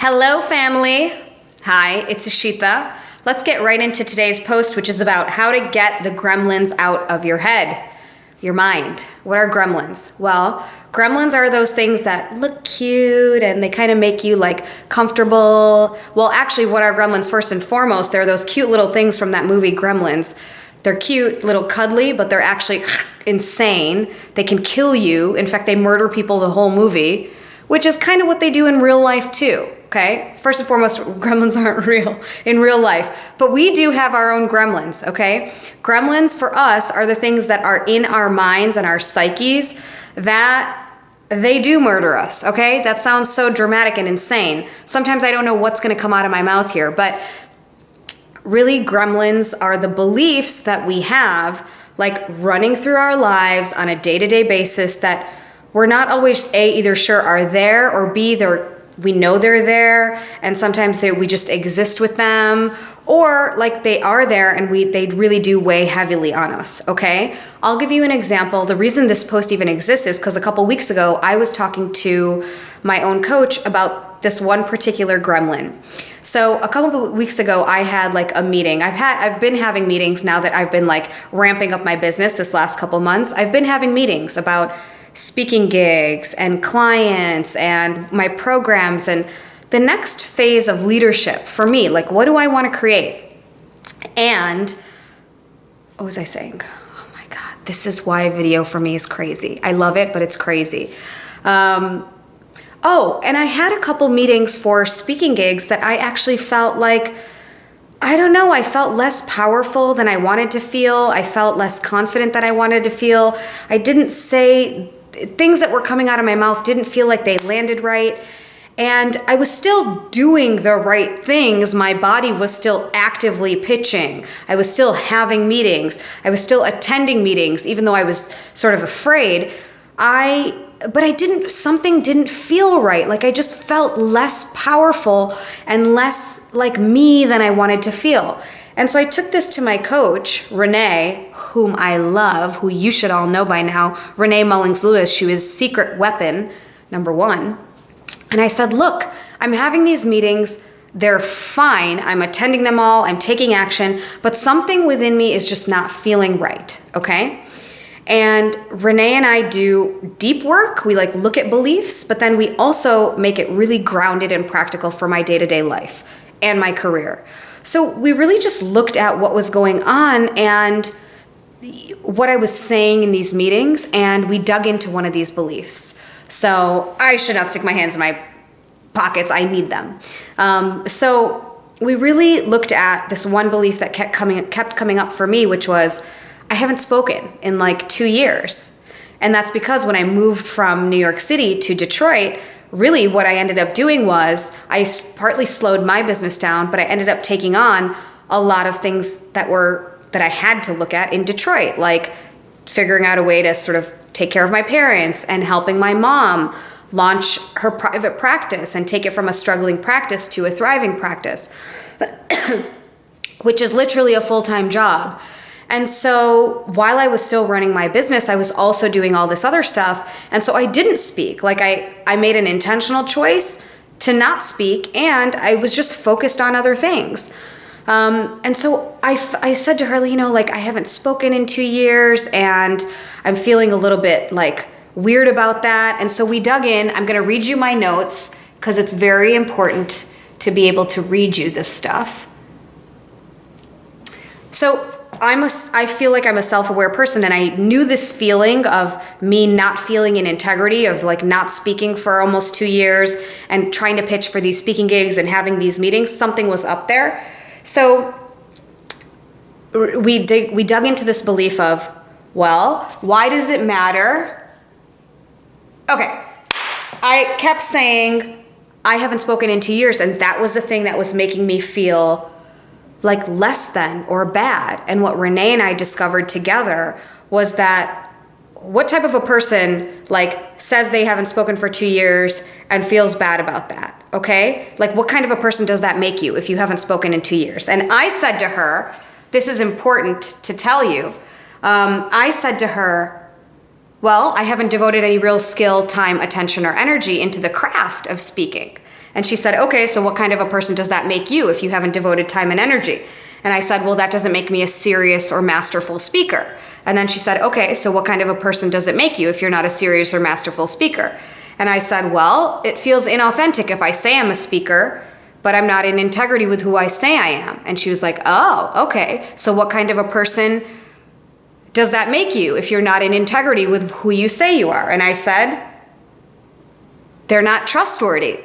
Hello, family. Hi, it's Ishita. Let's get right into today's post, which is about how to get the gremlins out of your head, your mind. What are gremlins? Well, gremlins are those things that look cute and they kind of make you like comfortable. Well, actually, what are gremlins first and foremost? They're those cute little things from that movie Gremlins. They're cute, little cuddly, but they're actually insane. They can kill you. In fact, they murder people the whole movie, which is kind of what they do in real life too. Okay, first and foremost, gremlins aren't real in real life, but we do have our own gremlins, okay? Gremlins for us are the things that are in our minds and our psyches that they do murder us, okay? That sounds so dramatic and insane. Sometimes I don't know what's gonna come out of my mouth here, but really gremlins are the beliefs that we have, like running through our lives on a day-to-day basis that we're not always either sure are there, or B, we know they're there, and sometimes we just exist with them, or like they are there and they really do weigh heavily on us, okay? I'll give you an example. The reason this post even exists is because a couple weeks ago, I was talking to my own coach about this one particular gremlin. So a couple of weeks ago, I had like a meeting. I've been having meetings now that I've been like ramping up my business this last couple months. I've been having meetings about speaking gigs and clients and my programs and the next phase of leadership for me. Like, what do I want to create? And what was I saying? Oh my God, this is why video for me is crazy. I love it, but it's crazy. And I had a couple meetings for speaking gigs that I actually felt like, I don't know, I felt less powerful than I wanted to feel. I felt less confident than I wanted to feel. I didn't say things that were coming out of my mouth didn't feel like they landed right. And I was still doing the right things. My body was still actively pitching. I was still having meetings. I was still attending meetings, even though I was sort of afraid. Something didn't feel right. Like I just felt less powerful and less like me than I wanted to feel. And so I took this to my coach, Renee, whom I love, who you should all know by now, Renee Mullings-Lewis. She was Secret Weapon #1. And I said, look, I'm having these meetings. They're fine. I'm attending them all. I'm taking action, but something within me is just not feeling right, okay? And Renee and I do deep work. We like look at beliefs, but then we also make it really grounded and practical for my day-to-day life and my career. So we really just looked at what was going on and what I was saying in these meetings, and we dug into one of these beliefs. So I should not stick my hands in my pockets. I need them. So we really looked at this one belief that kept coming up for me, which was, I haven't spoken in like 2 years. And that's because when I moved from New York City to Detroit, really what I ended up doing was I partly slowed my business down, but I ended up taking on a lot of things that I had to look at in Detroit, like figuring out a way to sort of take care of my parents and helping my mom launch her private practice and take it from a struggling practice to a thriving practice, which is literally a full-time job. And so while I was still running my business, I was also doing all this other stuff. And so I didn't speak. Like I made an intentional choice to not speak, and I was just focused on other things. And so I said to her, I haven't spoken in 2 years and I'm feeling a little bit like weird about that. And so we dug in. I'm going to read you my notes because it's very important to be able to read you this stuff. So I feel like I'm a self-aware person, and I knew this feeling of me not feeling in integrity, of like not speaking for almost 2 years and trying to pitch for these speaking gigs and having these meetings. Something was up there. So we dug into this belief of, well, why does it matter? Okay, I kept saying I haven't spoken in 2 years, and that was the thing that was making me feel like less than or bad. And what Renee and I discovered together was that what type of a person like says they haven't spoken for 2 years and feels bad about that, okay? Like what kind of a person does that make you if you haven't spoken in 2 years? And I said to her, this is important to tell you. I said to her, well, I haven't devoted any real skill, time, attention, or energy into the craft of speaking. And she said, okay, so what kind of a person does that make you if you haven't devoted time and energy? And I said, well, that doesn't make me a serious or masterful speaker. And then she said, okay, so what kind of a person does it make you if you're not a serious or masterful speaker? And I said, well, it feels inauthentic if I say I'm a speaker, but I'm not in integrity with who I say I am. And she was like, oh, okay. So what kind of a person does that make you if you're not in integrity with who you say you are? And I said, they're not trustworthy.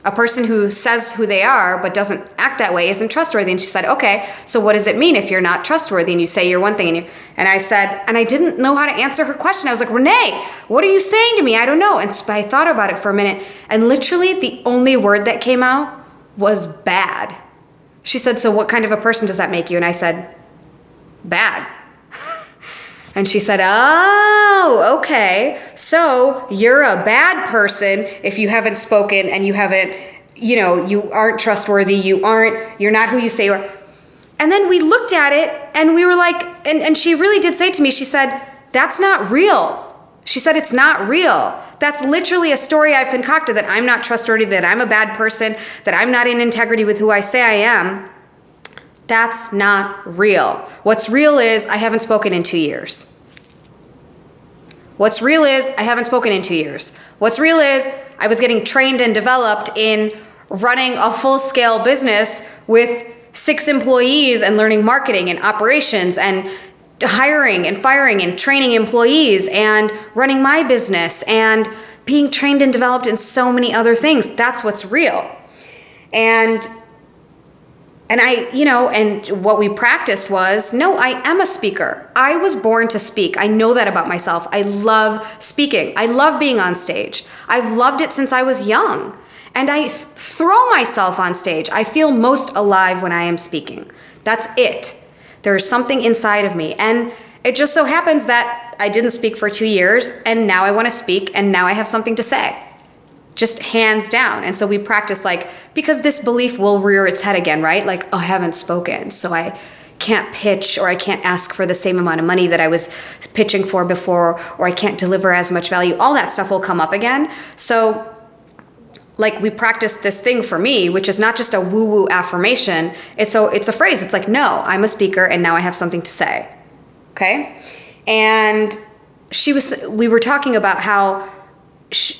A person who says who they are but doesn't act that way isn't trustworthy. And she said, okay, so what does it mean if you're not trustworthy and you say you're one thing? And I said, and I didn't know how to answer her question. I was like, Renee, what are you saying to me? I don't know. And so I thought about it for a minute, and literally the only word that came out was bad. She said, so what kind of a person does that make you? And I said, bad. And she said, oh, okay. So you're a bad person if you haven't spoken and you haven't, you aren't trustworthy. You're not who you say you are. And then we looked at it and we were like, and she really did say to me, she said, that's not real. She said, it's not real. That's literally a story I've concocted, that I'm not trustworthy, that I'm a bad person, that I'm not in integrity with who I say I am. That's not real. What's real is I haven't spoken in 2 years. What's real is I haven't spoken in 2 years. What's real is I was getting trained and developed in running a full-scale business with 6 employees and learning marketing and operations and hiring and firing and training employees and running my business and being trained and developed in so many other things. That's what's real. And and what we practiced was, no, I am a speaker. I was born to speak. I know that about myself. I love speaking. I love being on stage. I've loved it since I was young. And I throw myself on stage. I feel most alive when I am speaking. That's it. There's something inside of me. And it just so happens that I didn't speak for 2 years, and now I want to speak, and now I have something to say. Just hands down. And so we practice, because this belief will rear its head again, right? I haven't spoken, so I can't pitch, or I can't ask for the same amount of money that I was pitching for before, or I can't deliver as much value. All that stuff will come up again. So we practice this thing for me, which is not just a woo-woo affirmation. It's a phrase. It's no, I'm a speaker, and now I have something to say. Okay? And we were talking about how,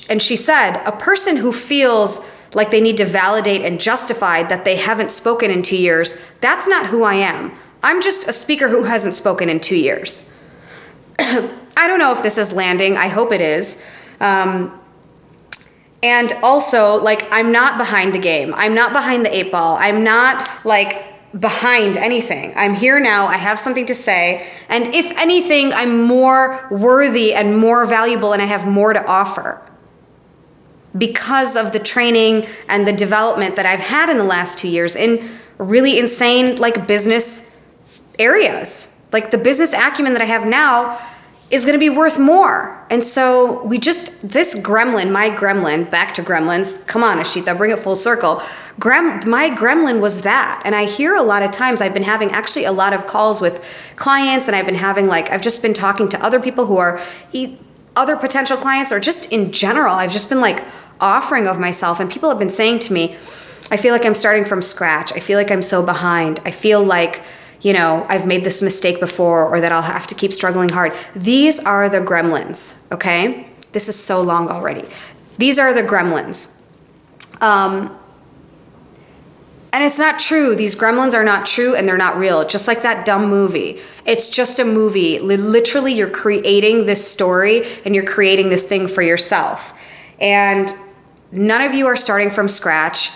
and she said, a person who feels like they need to validate and justify that they haven't spoken in 2 years, that's not who I am. I'm just a speaker who hasn't spoken in 2 years. I don't know if this is landing. I hope it is. And also, I'm not behind the game. I'm not behind the 8 ball. I'm not behind anything. I'm here now. I have something to say. And if anything, I'm more worthy and more valuable, and I have more to offer because of the training and the development that I've had in the last 2 years in really insane business areas. The business acumen that I have now is going to be worth more. And so this gremlin, my gremlin, back to gremlins, come on, Ishita, bring it full circle. My gremlin was that. And I hear a lot of times, I've been having actually a lot of calls with clients, and I've been having I've just been talking to other people who are other potential clients, or just in general, I've just been offering of myself, and people have been saying to me, I feel like I'm starting from scratch. I feel like I'm so behind. I feel like I've made this mistake before, or that I'll have to keep struggling hard. These are the gremlins, okay? This is so long already. These are the gremlins. And it's not true. These gremlins are not true, and they're not real. Just like that dumb movie. It's just a movie. Literally, you're creating this story, and you're creating this thing for yourself. And none of you are starting from scratch.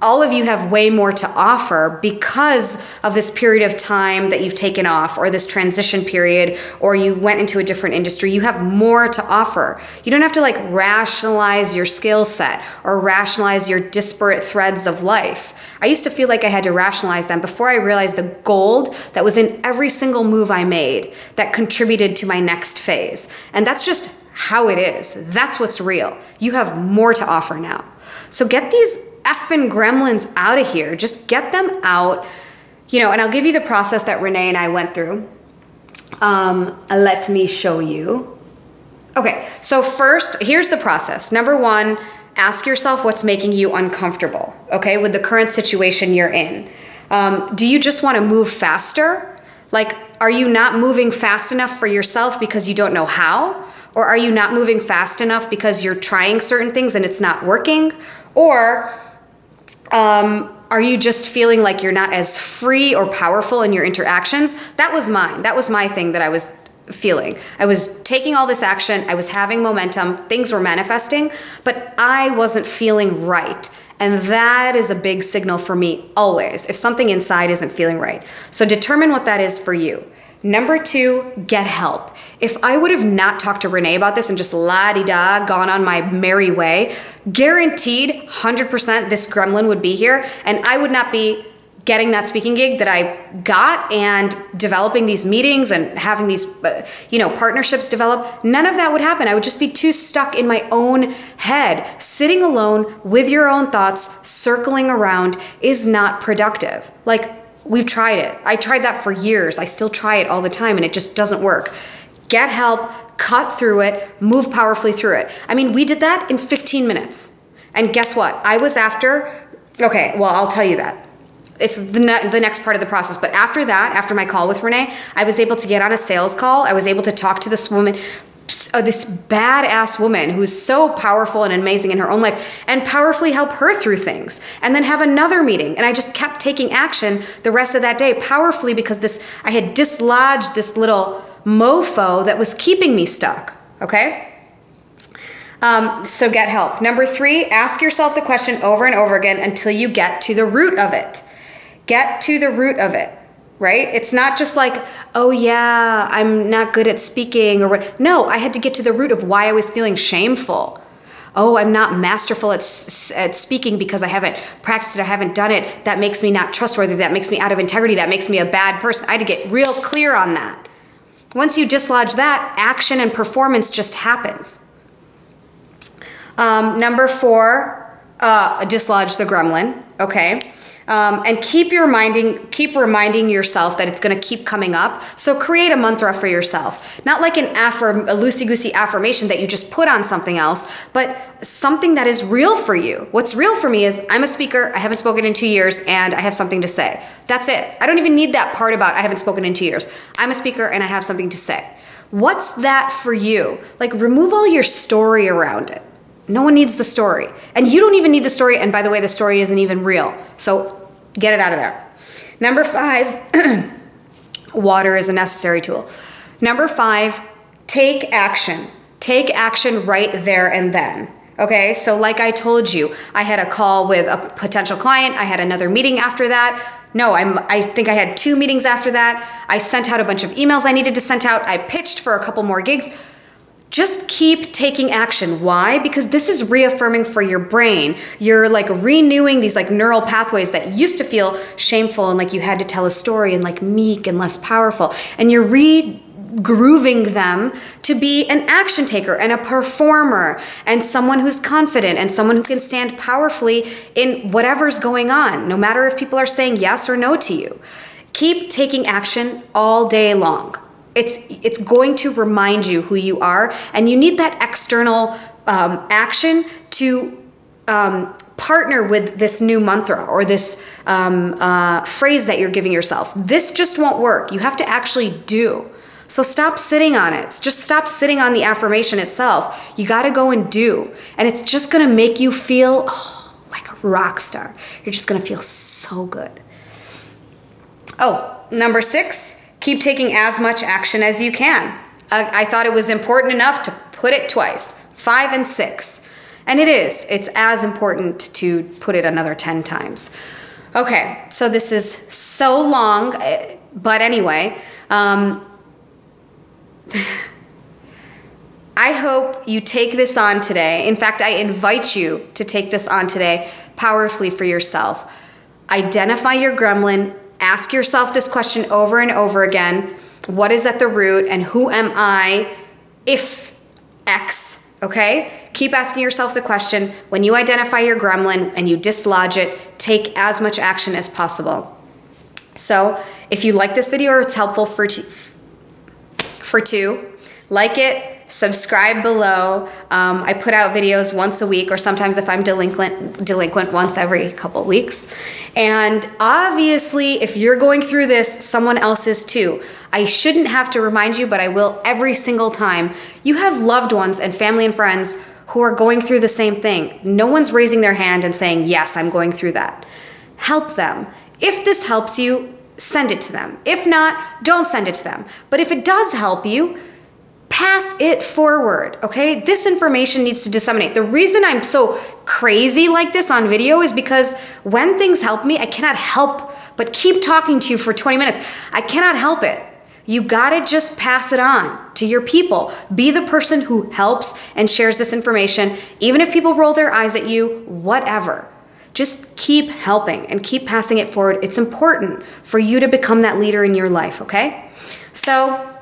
All of you have way more to offer because of this period of time that you've taken off, or this transition period, or you went into a different industry. You have more to offer. You don't have to rationalize your skill set or rationalize your disparate threads of life. I used to feel like I had to rationalize them before I realized the gold that was in every single move I made that contributed to my next phase. And that's just how it is. That's what's real. You have more to offer now. So get these effing gremlins out of here. Just get them out. And I'll give you the process that Renee and I went through. Let me show you. Okay, so first, here's the process. Number 1, ask yourself what's making you uncomfortable, okay, with the current situation you're in. Do you just want to move faster? Like, are you not moving fast enough for yourself because you don't know how? Or are you not moving fast enough because you're trying certain things and it's not working? Or are you just feeling like you're not as free or powerful in your interactions? That was mine. That was my thing that I was feeling. I was taking all this action. I was having momentum. Things were manifesting, but I wasn't feeling right. And that is a big signal for me always, if something inside isn't feeling right. So determine what that is for you. Number 2, get help. If I would have not talked to Renee about this and just la-di-da gone on my merry way, guaranteed 100% this gremlin would be here and I would not be getting that speaking gig that I got and developing these meetings and having these partnerships develop. None of that would happen. I would just be too stuck in my own head. Sitting alone with your own thoughts, circling around is not productive. Like, we've tried it. I tried that for years. I still try it all the time and it just doesn't work. Get help, cut through it, move powerfully through it. I mean, we did that in 15 minutes. And guess what? I was I'll tell you that. It's the next part of the process. But after that, after my call with Renee, I was able to get on a sales call. I was able to talk to this woman, this badass woman who's so powerful and amazing in her own life, and powerfully help her through things. And then have another meeting. And I just kept taking action the rest of that day powerfully because I had dislodged this little mofo that was keeping me stuck. Okay? So get help. Number 3, ask yourself the question over and over again until you get to the root of it. Get to the root of it, right? It's not just like, oh yeah, I'm not good at speaking or what. No, I had to get to the root of why I was feeling shameful. Oh, I'm not masterful at speaking because I haven't practiced it, I haven't done it. That makes me not trustworthy. That makes me out of integrity. That makes me a bad person. I had to get real clear on that. Once you dislodge that, action and performance just happens. Number 4, dislodge the gremlin, okay? And keep reminding yourself that it's going to keep coming up. So create a mantra for yourself. Not like a loosey-goosey affirmation that you just put on something else, but something that is real for you. What's real for me is I'm a speaker, I haven't spoken in 2 years, and I have something to say. That's it. I don't even need that part about I haven't spoken in 2 years. I'm a speaker and I have something to say. What's that for you? Like, remove all your story around it. No one needs the story. And you don't even need the story. And by the way, the story isn't even real. So get it out of there. Number 5, water is a necessary tool. Number 5, take action. Take action right there and then. Okay, so like I told you, I had a call with a potential client. I had another meeting after that. No, I think I had 2 meetings after that. I sent out a bunch of emails I needed to send out. I pitched for a couple more gigs. Just keep taking action. Why? Because this is reaffirming for your brain. You're like renewing these like neural pathways that used to feel shameful and like you had to tell a story and like meek and less powerful. And you're grooving them to be an action taker and a performer and someone who's confident and someone who can stand powerfully in whatever's going on, no matter if people are saying yes or no to you. Keep taking action all day long. It's going to remind you who you are, and you need that external action to partner with this new mantra or this phrase that you're giving yourself. This just won't work. You have to actually do. So stop sitting on it. Just stop sitting on the affirmation itself. You got to go and do. And it's just going to make you feel like a rock star. You're just going to feel so good. Oh, number 6. Keep taking as much action as you can. I thought it was important enough to put it twice, 5 and 6. And it is. It's as important to put it another 10 times. Okay, so this is so long, but anyway, I hope you take this on today. In fact, I invite you to take this on today powerfully for yourself. Identify your gremlin. Ask yourself this question over and over again. What is at the root and who am I if X, okay? Keep asking yourself the question. When you identify your gremlin and you dislodge it, take as much action as possible. So if you like this video or it's helpful for two, like it, subscribe below. I put out videos once a week, or sometimes if I'm delinquent once every couple weeks. And obviously, if you're going through this, someone else is too. I shouldn't have to remind you, but I will every single time. You have loved ones and family and friends who are going through the same thing. No one's raising their hand and saying, yes, I'm going through that. Help them. If this helps you, send it to them. If not, don't send it to them. But if it does help you, pass it forward, okay? This information needs to disseminate. The reason I'm so crazy like this on video is because when things help me, I cannot help but keep talking to you for 20 minutes. I cannot help it. You gotta just pass it on to your people. Be the person who helps and shares this information, even if people roll their eyes at you, whatever. Just keep helping and keep passing it forward. It's important for you to become that leader in your life, okay? So,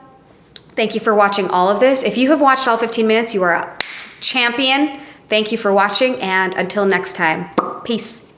thank you for watching all of this. If you have watched all 15 minutes, you are a champion. Thank you for watching, and until next time, peace.